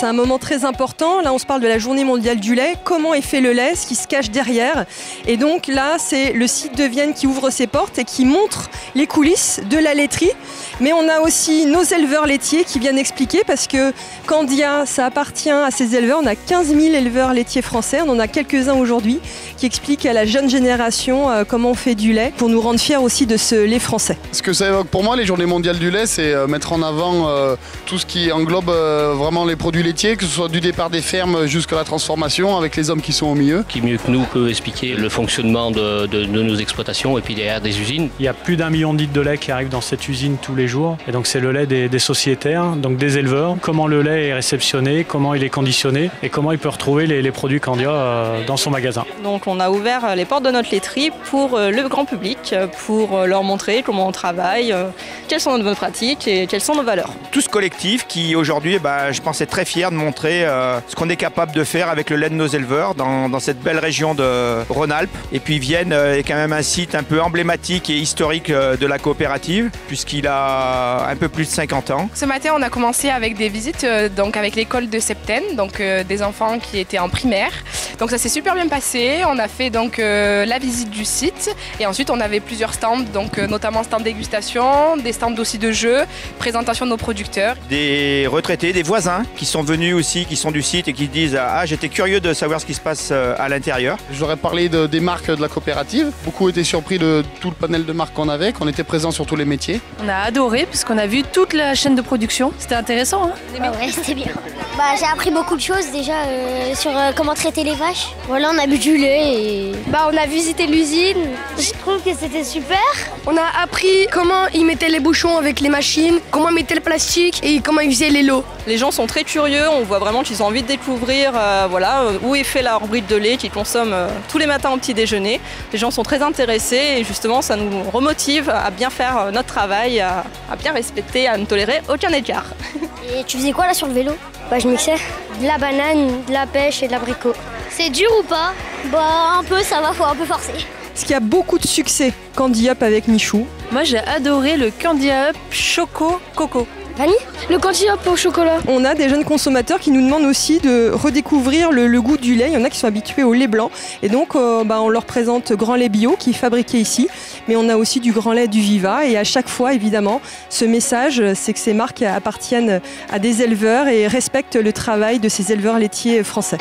C'est un moment très important. Là, on se parle de la journée mondiale du lait. Comment est fait le lait, ce qui se cache derrière. Et donc là, c'est le site de Vienne qui ouvre ses portes et qui montre les coulisses de la laiterie. Mais on a aussi nos éleveurs laitiers qui viennent expliquer parce que Candia, ça appartient à ces éleveurs. On a 15 000 éleveurs laitiers français. On en a quelques-uns aujourd'hui qui expliquent à la jeune génération comment on fait du lait pour nous rendre fiers aussi de ce lait français. Ce que ça évoque pour moi, les journées mondiales du lait, c'est mettre en avant tout ce qui englobe vraiment les produits laitiers, que ce soit du départ des fermes jusqu'à la transformation, avec les hommes qui sont au milieu. Qui mieux que nous peut expliquer le fonctionnement de nos exploitations et puis derrière des usines. Il y a plus d'1 million de litres de lait qui arrivent dans cette usine tous les jours. Et donc c'est le lait des sociétaires, donc des éleveurs. Comment le lait est réceptionné, comment il est conditionné et comment il peut retrouver les produits Candia dans son magasin. Donc on a ouvert les portes de notre laiterie pour le grand public, pour leur montrer comment on travaille, quelles sont nos bonnes pratiques et quelles sont nos valeurs. Tout ce collectif qui aujourd'hui, je pense, est très fier de montrer ce qu'on est capable de faire avec le lait de nos éleveurs dans cette belle région de Rhône-Alpes. Et puis Vienne est quand même un site un peu emblématique et historique de la coopérative puisqu'il a un peu plus de 50 ans. Ce matin, on a commencé avec des visites donc avec l'école de Septène, donc des enfants qui étaient en primaire. Donc ça s'est super bien passé. On a fait donc la visite du site et ensuite on avait plusieurs stands, donc notamment stand dégustation, des stands aussi de jeux, présentation de nos producteurs. Des retraités, des voisins qui sont venus aussi, qui sont du site et qui disent « Ah, j'étais curieux de savoir ce qui se passe à l'intérieur ». J'aurais parlé des marques de la coopérative. Beaucoup étaient surpris de tout le panel de marques qu'on avait, qu'on était présents sur tous les métiers. On a adoré puisqu'on a vu toute la chaîne de production. C'était intéressant. Ouais, c'était bien. J'ai appris beaucoup de choses déjà sur comment traiter les vaches. Voilà, on a bu du lait et... on a visité l'usine. Je trouve que c'était super. On a appris comment ils mettaient les bouchons avec les machines, comment ils mettaient le plastique et comment ils faisaient les lots. Les gens sont très curieux, on voit vraiment qu'ils ont envie de découvrir où est fait leur bride de lait qu'ils consomment tous les matins au petit déjeuner. Les gens sont très intéressés et justement ça nous remotive à bien faire notre travail, à bien respecter, à ne tolérer aucun écart. Et tu faisais quoi là sur le vélo? Je mixais de la banane, de la pêche et de l'abricot. C'est dur ou pas? Un peu, ça va, faut un peu forcer. Ce qui a beaucoup de succès, Candy Up avec Michou. Moi j'ai adoré le Candia Up Choco Coco. Vanille? Le Candy Up au chocolat. On a des jeunes consommateurs qui nous demandent aussi de redécouvrir le goût du lait. Il y en a qui sont habitués au lait blanc. Et donc on leur présente Grand Lait Bio qui est fabriqué ici. Mais on a aussi du Grand Lait du Viva. Et à chaque fois, évidemment, ce message, c'est que ces marques appartiennent à des éleveurs et respectent le travail de ces éleveurs laitiers français.